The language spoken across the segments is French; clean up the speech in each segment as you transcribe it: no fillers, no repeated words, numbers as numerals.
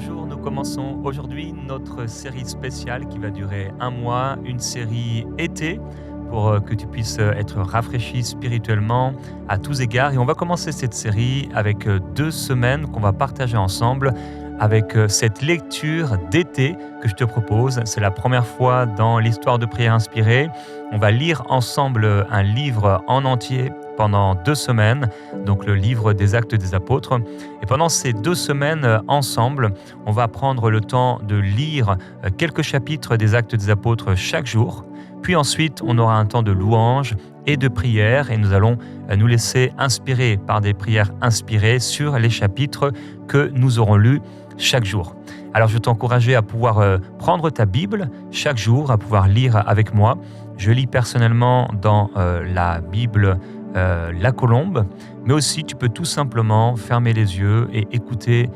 Bonjour, nous commençons aujourd'hui notre série spéciale qui va durer un mois, une série été pour que tu puisses être rafraîchi spirituellement à tous égards. Et on va commencer cette série avec 2 semaines qu'on va partager ensemble avec cette lecture d'été que je te propose. C'est la première fois dans l'histoire de Prière Inspirée. On va lire ensemble un livre en entier pendant 2 semaines, donc le livre des Actes des Apôtres. Et pendant ces 2 semaines ensemble, on va prendre le temps de lire quelques chapitres des Actes des Apôtres chaque jour. Puis ensuite, on aura un temps de louange et de prière et nous allons nous laisser inspirer par des prières inspirées sur les chapitres que nous aurons lus chaque jour. Alors je vais t'encourager à pouvoir prendre ta Bible chaque jour, à pouvoir lire avec moi. Je lis personnellement dans la Bible La Colombe, mais aussi tu peux tout simplement fermer les yeux et écouter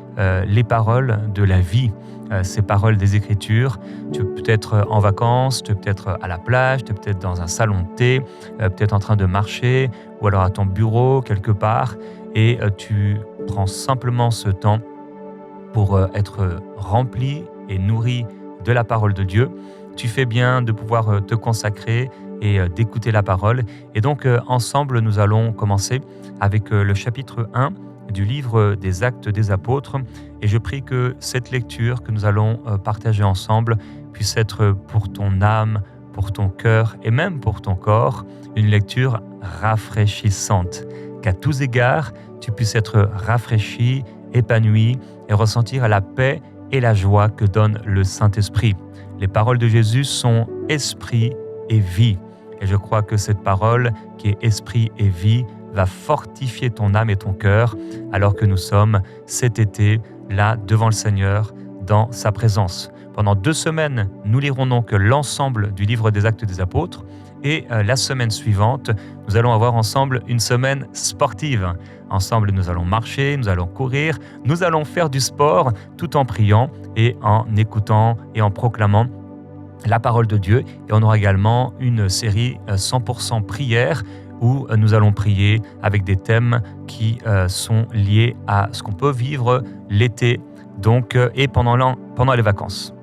les paroles de la vie, ces paroles des Écritures. Tu peux peut-être en vacances, tu peux peut-être à la plage, tu es peut-être dans un salon de thé, peut-être en train de marcher, ou alors à ton bureau quelque part, et tu prends simplement ce temps pour être rempli et nourri de la parole de Dieu. Tu fais bien de pouvoir te consacrer et d'écouter la parole. Et donc, ensemble, nous allons commencer avec le chapitre 1 du livre des Actes des Apôtres. Et je prie que cette lecture que nous allons partager ensemble puisse être pour ton âme, pour ton cœur et même pour ton corps, une lecture rafraîchissante. Qu'à tous égards, tu puisses être rafraîchi, épanoui et ressentir la paix et la joie que donne le Saint-Esprit. Les paroles de Jésus sont esprit et vie. Et je crois que cette parole, qui est esprit et vie, va fortifier ton âme et ton cœur, alors que nous sommes cet été là devant le Seigneur, dans sa présence. Pendant 2 semaines, nous lirons donc l'ensemble du livre des Actes des Apôtres. Et la semaine suivante, nous allons avoir ensemble une semaine sportive. Ensemble, nous allons marcher, nous allons courir, nous allons faire du sport tout en priant et en écoutant et en proclamant la parole de Dieu. Et on aura également une série 100% prière où nous allons prier avec des thèmes qui sont liés à ce qu'on peut vivre l'été donc, et pendant les vacances.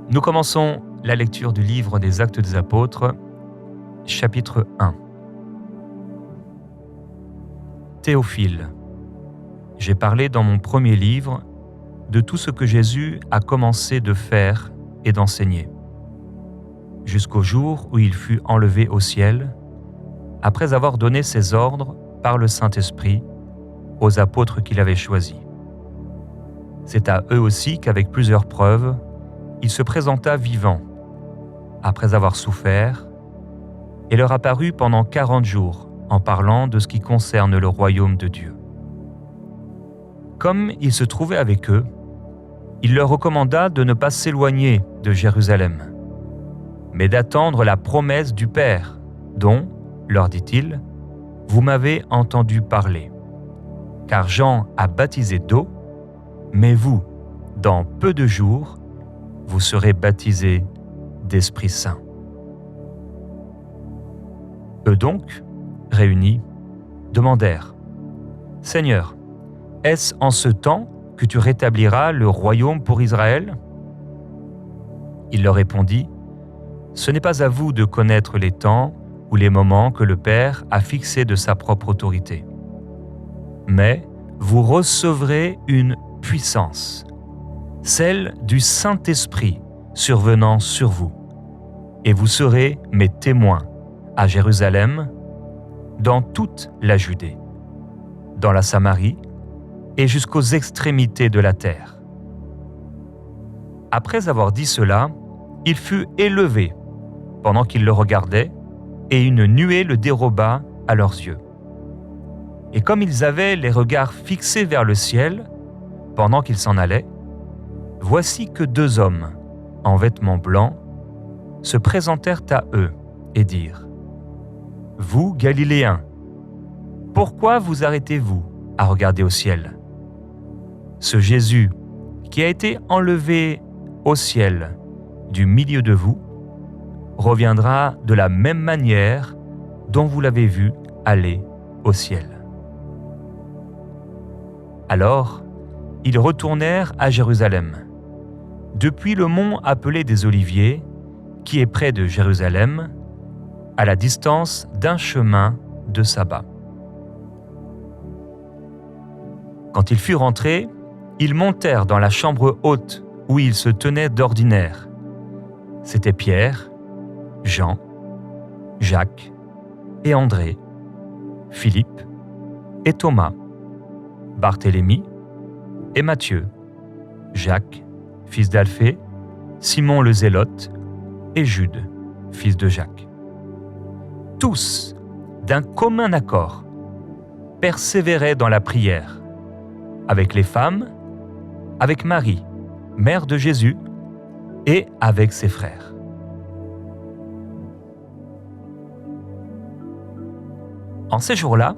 Nous commençons la lecture du livre des Actes des Apôtres, chapitre 1. Théophile, j'ai parlé dans mon premier livre de tout ce que Jésus a commencé de faire et d'enseigner, jusqu'au jour où il fut enlevé au ciel, après avoir donné ses ordres par le Saint-Esprit aux apôtres qu'il avait choisis. C'est à eux aussi qu'avec plusieurs preuves, il se présenta vivant, après avoir souffert, et leur apparut pendant 40 jours en parlant de ce qui concerne le royaume de Dieu. Comme il se trouvait avec eux, il leur recommanda de ne pas s'éloigner de Jérusalem, mais d'attendre la promesse du Père, dont, leur dit-il, vous m'avez entendu parler. Car Jean a baptisé d'eau, mais vous, dans peu de jours, vous serez baptisés d'Esprit Saint. Eux donc, réunis, demandèrent : Seigneur, est-ce en ce temps que tu rétabliras le royaume pour Israël ? Il leur répondit : Ce n'est pas à vous de connaître les temps ou les moments que le Père a fixés de sa propre autorité. Mais vous recevrez une puissance, celle du Saint-Esprit survenant sur vous, et vous serez mes témoins à Jérusalem, dans toute la Judée, dans la Samarie et jusqu'aux extrémités de la terre. Après avoir dit cela, il fut élevé pendant qu'ils le regardaient, et une nuée le déroba à leurs yeux. Et comme ils avaient les regards fixés vers le ciel, pendant qu'ils s'en allaient, voici que 2 hommes, en vêtements blancs, se présentèrent à eux et dirent : Vous, Galiléens, pourquoi vous arrêtez-vous à regarder au ciel ? Ce Jésus, qui a été enlevé au ciel du milieu de vous, reviendra de la même manière dont vous l'avez vu aller au ciel. Alors, ils retournèrent à Jérusalem, depuis le mont appelé des Oliviers, qui est près de Jérusalem, à la distance d'un chemin de sabbat. Quand ils furent entrés, ils montèrent dans la chambre haute où ils se tenaient d'ordinaire. C'étaient Pierre, Jean, Jacques et André, Philippe et Thomas, Barthélemy et Matthieu, Jacques, fils d'Alphée, Simon le Zélote et Jude, fils de Jacques. Tous, d'un commun accord, persévéraient dans la prière, avec les femmes, avec Marie, mère de Jésus, et avec ses frères. En ces jours-là,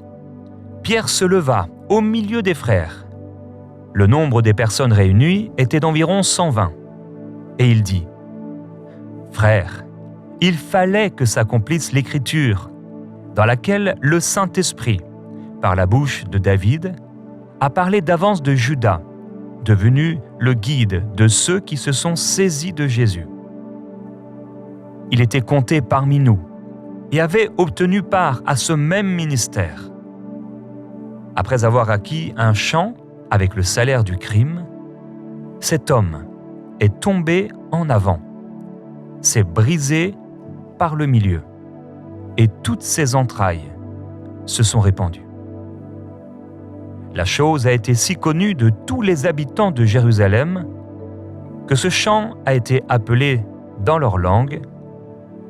Pierre se leva au milieu des frères. Le nombre des personnes réunies était d'environ 120. Et il dit : « Frères, il fallait que s'accomplisse l'Écriture, dans laquelle le Saint-Esprit, par la bouche de David, a parlé d'avance de Judas, devenu le guide de ceux qui se sont saisis de Jésus. Il était compté parmi nous et avait obtenu part à ce même ministère. Après avoir acquis un champ avec le salaire du crime, cet homme est tombé en avant, s'est brisé par le milieu, et toutes ses entrailles se sont répandues. La chose a été si connue de tous les habitants de Jérusalem que ce champ a été appelé dans leur langue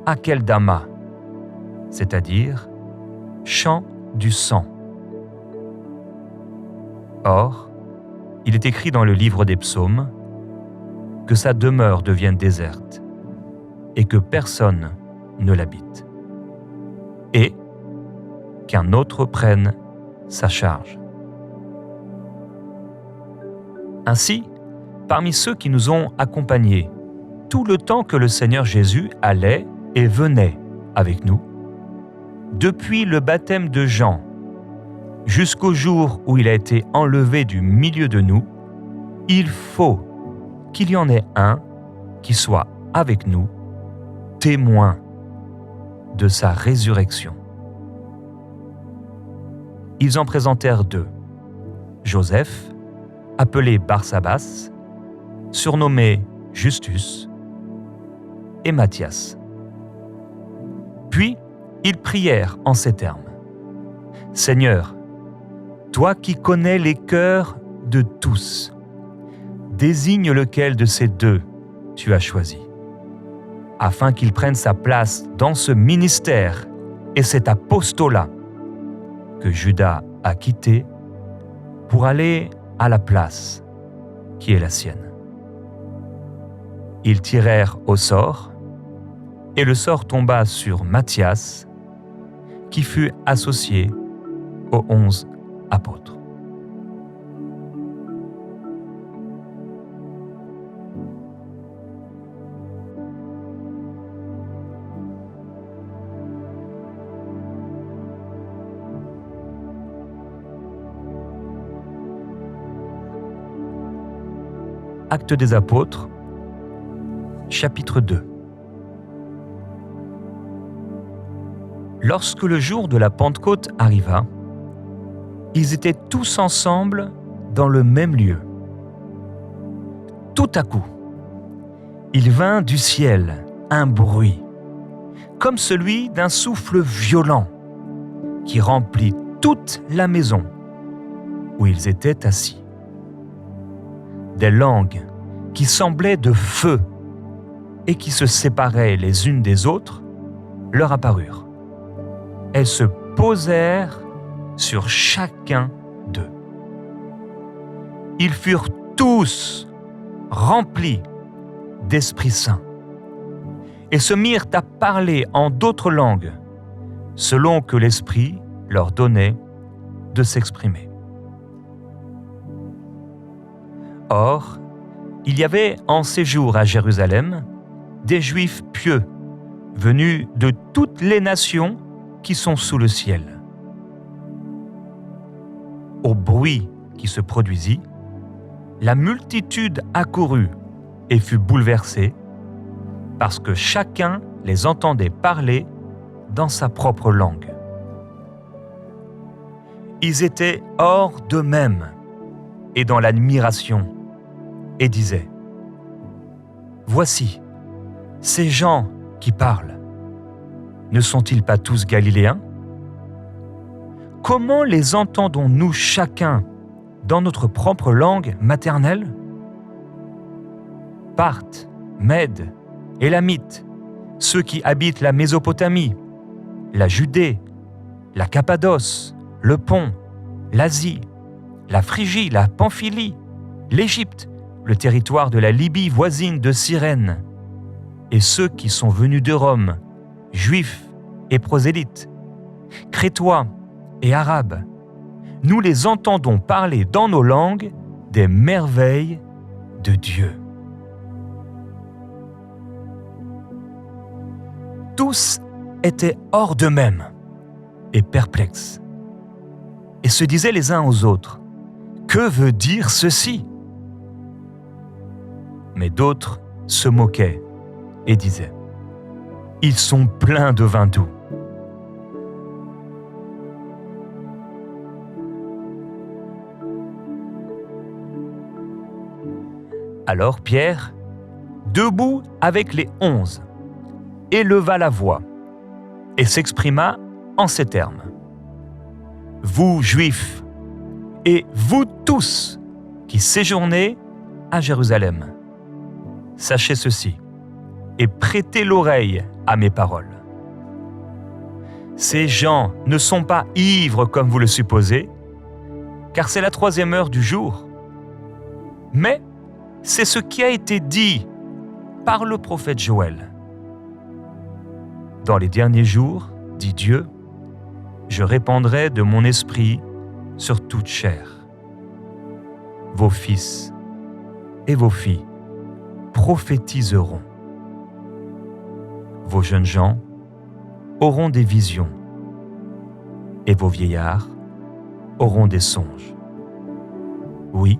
Akeldama, c'est-à-dire champ du sang. Or, il est écrit dans le livre des psaumes que sa demeure devienne déserte et que personne ne l'habite, et qu'un autre prenne sa charge. Ainsi, parmi ceux qui nous ont accompagnés tout le temps que le Seigneur Jésus allait et venait avec nous, depuis le baptême de Jean jusqu'au jour où il a été enlevé du milieu de nous, il faut qu'il y en ait un qui soit avec nous, témoin de sa résurrection. Ils en présentèrent deux, Joseph, appelé Barsabas, surnommé Justus, et Matthias. Puis, ils prièrent en ces termes : « Seigneur, toi qui connais les cœurs de tous, désigne lequel de ces deux tu as choisi, afin qu'il prenne sa place dans ce ministère et cet apostolat que Judas a quitté pour aller à la place qui est la sienne. » Ils tirèrent au sort, et le sort tomba sur Matthias, qui fut associé aux 11 apôtres. Actes des apôtres, chapitre 2. Lorsque le jour de la Pentecôte arriva, ils étaient tous ensemble dans le même lieu. Tout à coup, il vint du ciel un bruit, comme celui d'un souffle violent, qui remplit toute la maison où ils étaient assis. Des langues qui semblaient de feu et qui se séparaient les unes des autres leur apparurent. Elles se posèrent sur chacun d'eux. Ils furent tous remplis d'Esprit Saint et se mirent à parler en d'autres langues, selon que l'Esprit leur donnait de s'exprimer. Or, il y avait en séjour à Jérusalem des Juifs pieux, venus de toutes les nations qui sont sous le ciel. Au bruit qui se produisit, la multitude accourut et fut bouleversée, parce que chacun les entendait parler dans sa propre langue. Ils étaient hors d'eux-mêmes et dans l'admiration, et disaient : Voici, ces gens qui parlent, ne sont-ils pas tous galiléens ? Comment les entendons-nous chacun dans notre propre langue maternelle ? Parthes, Mèdes, Élamites, ceux qui habitent la Mésopotamie, la Judée, la Cappadoce, le Pont, l'Asie, la Phrygie, la Pamphylie, l'Égypte, le territoire de la Libye voisine de Cyrène, et ceux qui sont venus de Rome, juifs et prosélytes, crétois et arabes, nous les entendons parler dans nos langues des merveilles de Dieu. Tous étaient hors d'eux-mêmes et perplexes, et se disaient les uns aux autres : Que veut dire ceci ? Mais d'autres se moquaient et disaient : Ils sont pleins de vin doux. Alors Pierre, debout avec les 11, éleva la voix et s'exprima en ces termes : Vous, Juifs, et vous tous qui séjournez à Jérusalem, sachez ceci et prêtez l'oreille à mes paroles. Ces gens ne sont pas ivres comme vous le supposez, car c'est la 3e heure du jour. Mais c'est ce qui a été dit par le prophète Joël. Dans les derniers jours, dit Dieu, je répandrai de mon esprit sur toute chair. Vos fils et vos filles prophétiseront. Vos jeunes gens auront des visions et vos vieillards auront des songes. Oui,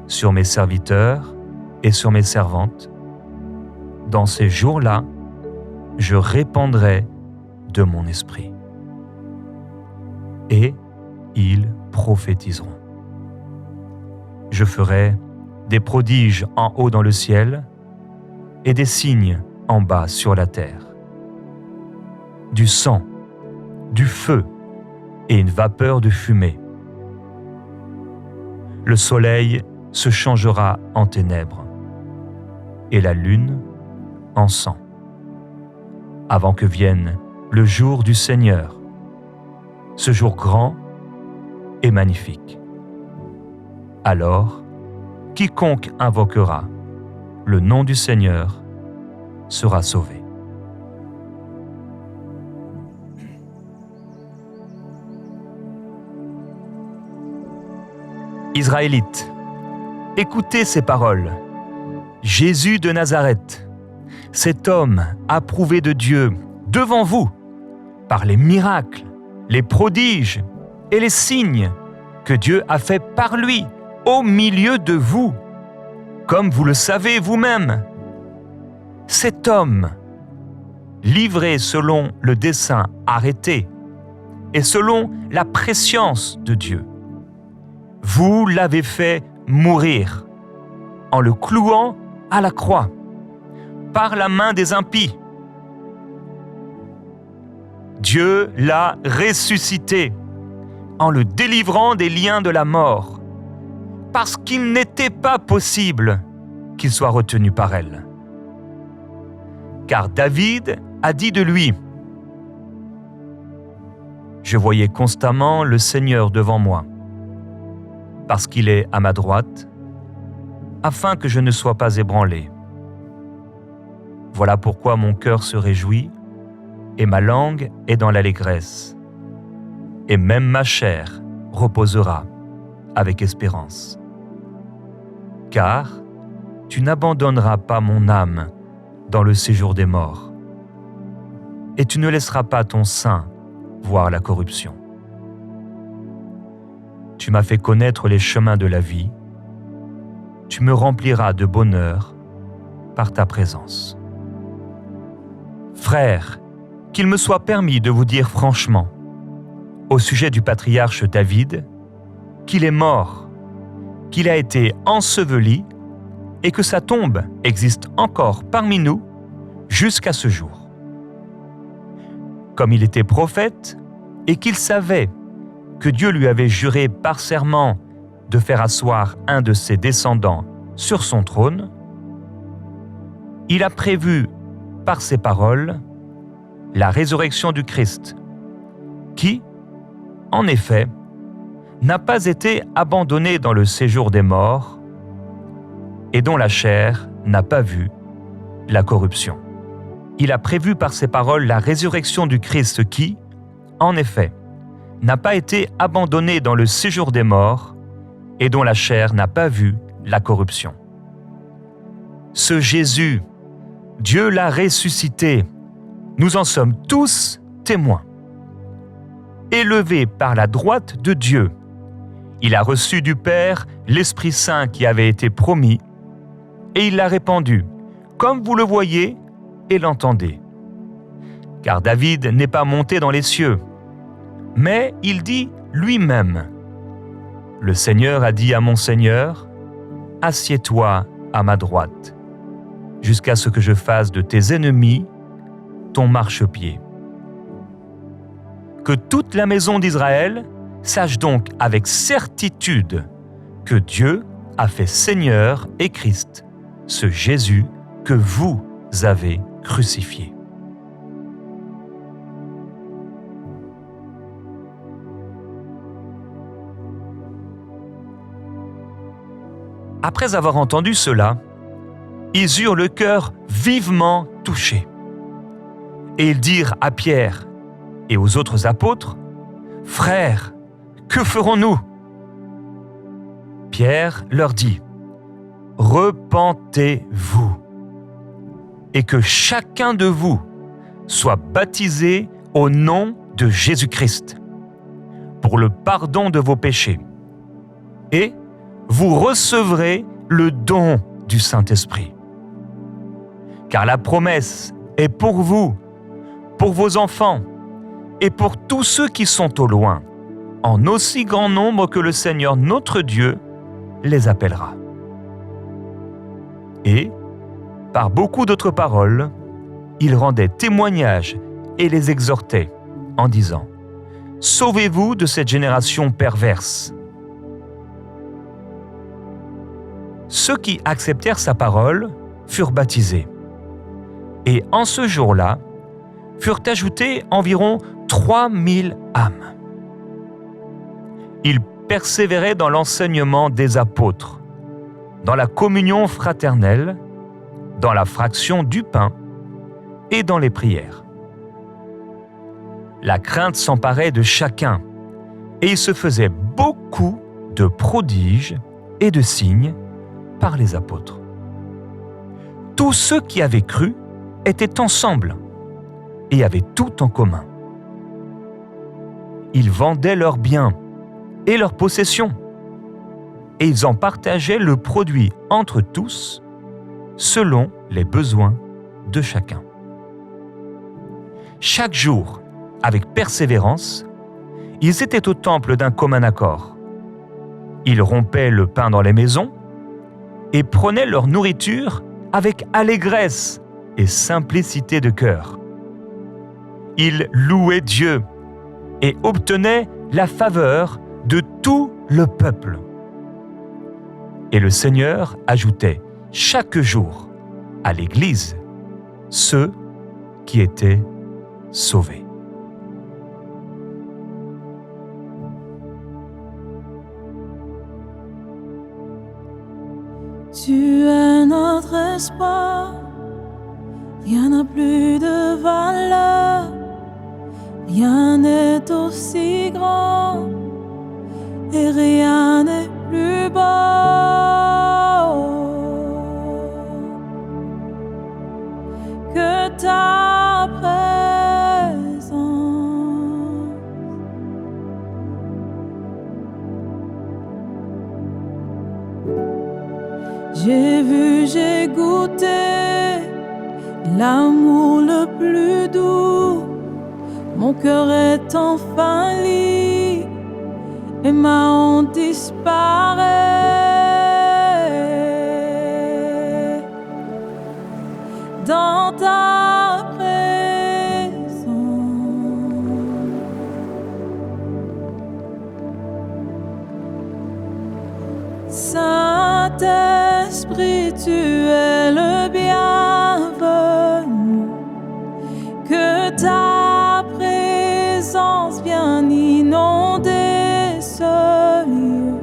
sur mes serviteurs et sur mes servantes, dans ces jours-là, je répandrai de mon esprit. Et ils prophétiseront. Je ferai des prodiges en haut dans le ciel et des signes en bas sur la terre. Du sang, du feu et une vapeur de fumée. Le soleil se changera en ténèbres et la lune en sang, avant que vienne le jour du Seigneur, ce jour grand et magnifique. Alors, quiconque invoquera le nom du Seigneur sera sauvé. Israélites, écoutez ces paroles. Jésus de Nazareth, cet homme approuvé de Dieu devant vous, par les miracles, les prodiges et les signes que Dieu a fait par lui au milieu de vous, comme vous le savez vous-même. Cet homme, livré selon le dessein arrêté et selon la prescience de Dieu, vous l'avez fait mourir en le clouant à la croix par la main des impies. Dieu l'a ressuscité en le délivrant des liens de la mort, parce qu'il n'était pas possible qu'il soit retenu par elle. Car David a dit de lui : « Je voyais constamment le Seigneur devant moi, parce qu'il est à ma droite, afin que je ne sois pas ébranlé. Voilà pourquoi mon cœur se réjouit et ma langue est dans l'allégresse. Et même ma chair reposera avec espérance. Car tu n'abandonneras pas mon âme dans le séjour des morts, et tu ne laisseras pas ton sein voir la corruption. Tu m'as fait connaître les chemins de la vie, tu me rempliras de bonheur par ta présence. Frères, qu'il me soit permis de vous dire franchement, au sujet du patriarche David, qu'il est mort, qu'il a été enseveli et que sa tombe existe encore parmi nous jusqu'à ce jour. Comme il était prophète et qu'il savait que Dieu lui avait juré par serment de faire asseoir un de ses descendants sur son trône, il a prévu par ses paroles la résurrection du Christ, qui, en effet, n'a pas été abandonné dans le séjour des morts et dont la chair n'a pas vu la corruption. Il a prévu par ses paroles la résurrection du Christ qui, en effet, n'a pas été abandonné dans le séjour des morts et dont la chair n'a pas vu la corruption. Ce Jésus, Dieu l'a ressuscité, nous en sommes tous témoins. Élevé par la droite de Dieu, il a reçu du Père l'Esprit Saint qui avait été promis et il l'a répandu, comme vous le voyez et l'entendez. Car David n'est pas monté dans les cieux, mais il dit lui-même, « Le Seigneur a dit à mon Seigneur, assieds-toi à ma droite, jusqu'à ce que je fasse de tes ennemis ton marchepied. » Que toute la maison d'Israël sache donc avec certitude que Dieu a fait Seigneur et Christ, ce Jésus que vous avez crucifié. Après avoir entendu cela, ils eurent le cœur vivement touché. Et ils dirent à Pierre et aux autres apôtres, « Frères, que ferons-nous » Pierre leur dit, « Repentez-vous, et que chacun de vous soit baptisé au nom de Jésus-Christ, pour le pardon de vos péchés, et vous recevrez le don du Saint-Esprit. Car la promesse est pour vous, pour vos enfants et pour tous ceux qui sont au loin, en aussi grand nombre que le Seigneur notre Dieu les appellera. » Et, par beaucoup d'autres paroles, il rendait témoignage et les exhortait en disant, « Sauvez-vous de cette génération perverse. » Ceux qui acceptèrent sa parole furent baptisés. Et en ce jour-là, furent ajoutées environ 3000 âmes. Ils persévéraient dans l'enseignement des apôtres, dans la communion fraternelle, dans la fraction du pain et dans les prières. La crainte s'emparait de chacun, et il se faisait beaucoup de prodiges et de signes par les apôtres. Tous ceux qui avaient cru étaient ensemble et avaient tout en commun. Ils vendaient leurs biens et leurs possessions, et ils en partageaient le produit entre tous, selon les besoins de chacun. Chaque jour, avec persévérance, ils étaient au temple d'un commun accord. Ils rompaient le pain dans les maisons et prenaient leur nourriture avec allégresse et simplicité de cœur. Ils louaient Dieu et obtenaient la faveur de tout le peuple. Et le Seigneur ajoutait chaque jour à l'Église ceux qui étaient sauvés. Tu es notre espoir, rien n'a plus de valeur, rien n'est aussi grand et rien n'est plus beau que ta présence. j'ai goûté l'amour le plus doux. Mon cœur est enfin libre et ma honte disparaît dans ta présence. Saint-Esprit, tu es le bienvenu, que ta présence vienne inonder ce lieu.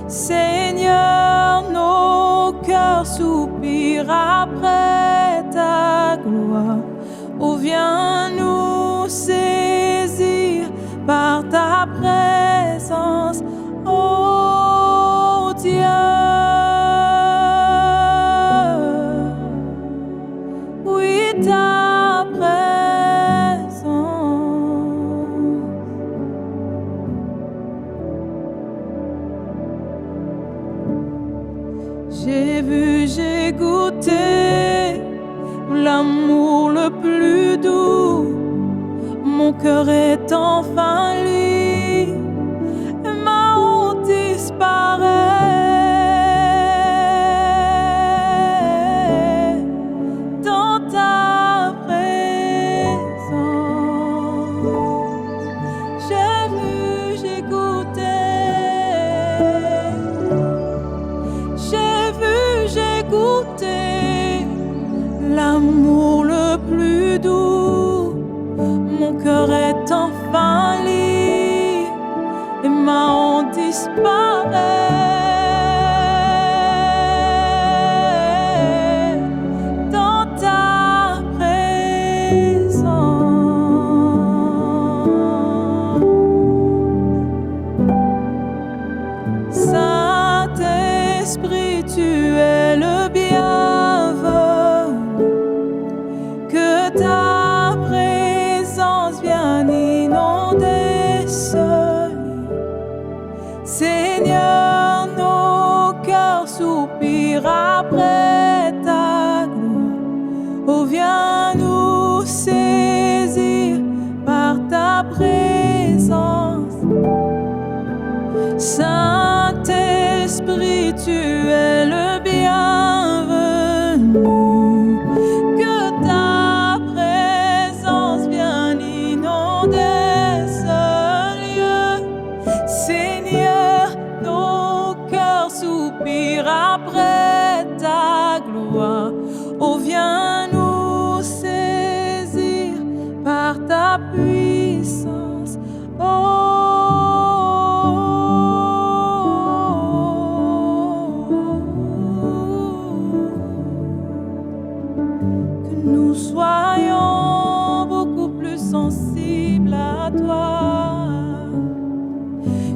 Seigneur, nos cœurs soupirent après ta gloire. Oh, viens nous saisir par ta présence, oh Dieu. Oui, ta présence. J'ai vu, j'ai goûté l'amour le plus doux. Mon cœur est enfin libre et ma honte disparaît dans ta présence. J'ai vu, j'ai goûté. J'ai vu, j'ai goûté l'amour le plus doux. Mon cœur est enfin libre et ma honte disparaît dans ta présence. Saint-Esprit, tu es le bienvenu, que ta présence vienne inonder ce lieu. Seigneur, nos cœurs soupirent après ta gloire. Oh, viens nous saisir par ta présence. Saint-Esprit, tu es le bienvenu, que ta présence vienne inonder ce lieu. Seigneur, nos cœurs soupirent après ta gloire. Oh, viens nous saisir par ta puissance. Que nous soyons beaucoup plus sensibles à toi,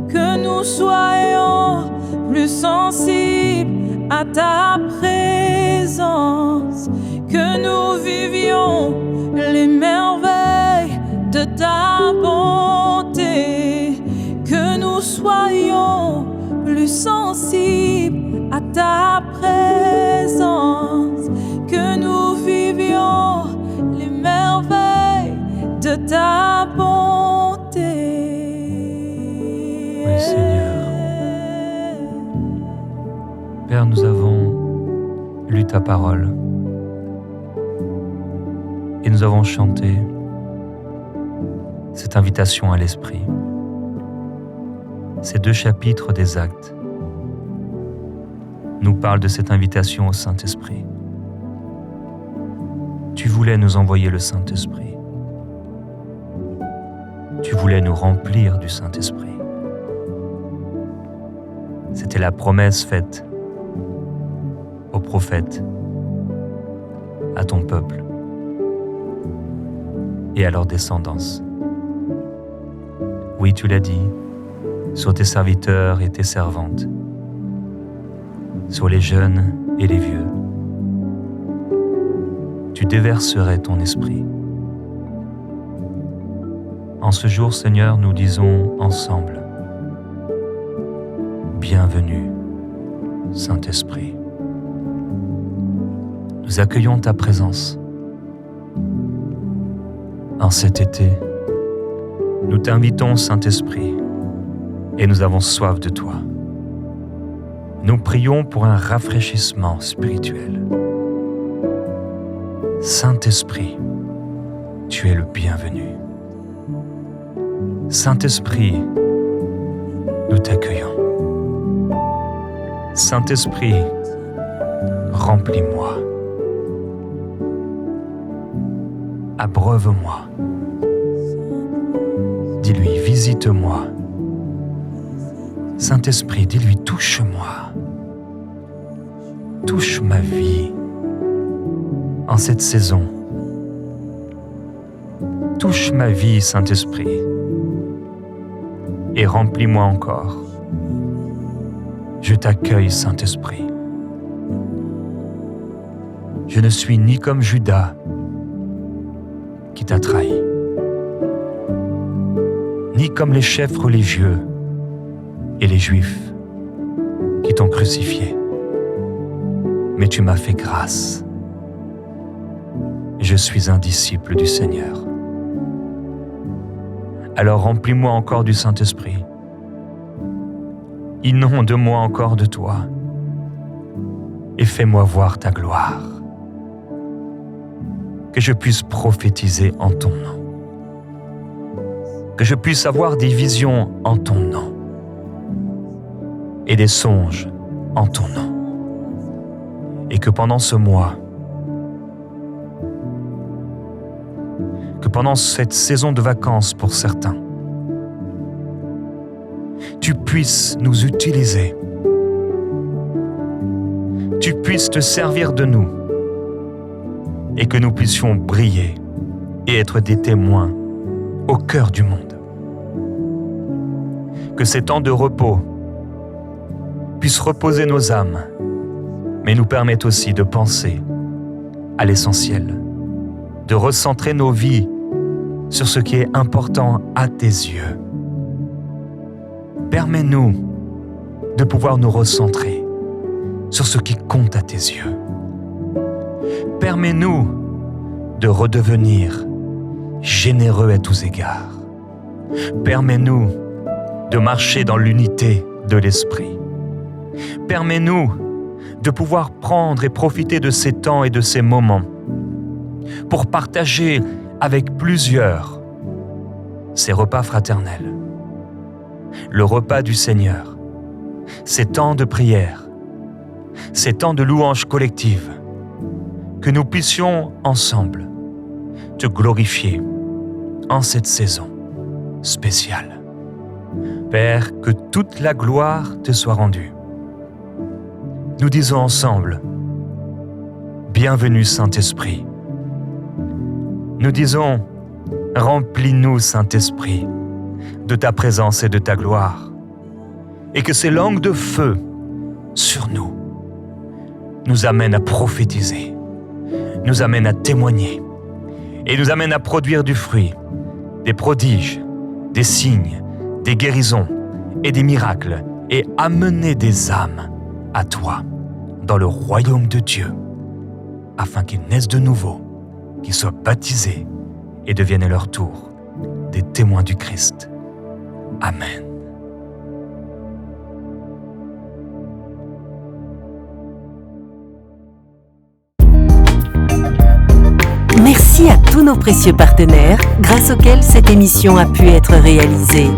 que nous soyons plus sensibles à ta présence, que nous vivions les merveilles de ta bonté, que nous soyons plus sensibles à ta présence, que nous vivions les merveilles de ta bonté. Oui, Seigneur. Père, nous avons lu ta parole et nous avons chanté cette invitation à l'Esprit. Ces 2 chapitres des Actes nous parlent de cette invitation au Saint-Esprit. Tu voulais nous envoyer le Saint-Esprit. Tu voulais nous remplir du Saint-Esprit. C'était la promesse faite aux prophètes, à ton peuple et à leur descendance. Oui, tu l'as dit, sur tes serviteurs et tes servantes, sur les jeunes et les vieux. Tu déverserais ton esprit. En ce jour, Seigneur, nous disons ensemble, bienvenue, Saint-Esprit. nous accueillons ta présence. En cet été, nous t'invitons, Saint-Esprit, et nous avons soif de toi. Nous prions pour un rafraîchissement spirituel. Saint-Esprit, tu es le bienvenu. Saint-Esprit, nous t'accueillons. Saint-Esprit, remplis-moi. Abreuve-moi. Dis-lui, visite-moi. Saint-Esprit, dis-lui, touche-moi. Touche ma vie en cette saison. Touche ma vie, Saint-Esprit, et remplis-moi encore. Je t'accueille, Saint-Esprit. Je ne suis ni comme Judas qui t'a trahi, ni comme les chefs religieux et les Juifs qui t'ont crucifié. Mais tu m'as fait grâce. Je suis un disciple du Seigneur. Alors remplis-moi encore du Saint-Esprit. Inonde-moi encore de toi et fais-moi voir ta gloire. Que je puisse prophétiser en ton nom. Que je puisse avoir des visions en ton nom et des songes en ton nom. Et que pendant ce mois, que pendant cette saison de vacances pour certains, tu puisses nous utiliser, tu puisses te servir de nous et que nous puissions briller et être des témoins au cœur du monde. Que ces temps de repos puissent reposer nos âmes, mais nous permettent aussi de penser à l'essentiel, de recentrer nos vies sur ce qui est important à tes yeux. Permets-nous de pouvoir nous recentrer sur ce qui compte à tes yeux. Permets-nous de redevenir généreux à tous égards. Permets-nous de marcher dans l'unité de l'esprit. Permets-nous de pouvoir prendre et profiter de ces temps et de ces moments pour partager avec plusieurs ces repas fraternels, le repas du Seigneur, ces temps de prière, ces temps de louange collective, que nous puissions ensemble te glorifier en cette saison spéciale. Père, que toute la gloire te soit rendue. Nous disons ensemble, bienvenue Saint-Esprit. Nous disons, remplis-nous Saint-Esprit de ta présence et de ta gloire, et que ces langues de feu sur nous nous amènent à prophétiser, nous amènent à témoigner, et nous amènent à produire du fruit, des prodiges, des signes, des guérisons et des miracles, et amener des âmes à toi, dans le royaume de Dieu, afin qu'ils naissent de nouveau, qu'ils soient baptisés et deviennent à leur tour des témoins du Christ. Amen. Merci à tous nos précieux partenaires, grâce auxquels cette émission a pu être réalisée.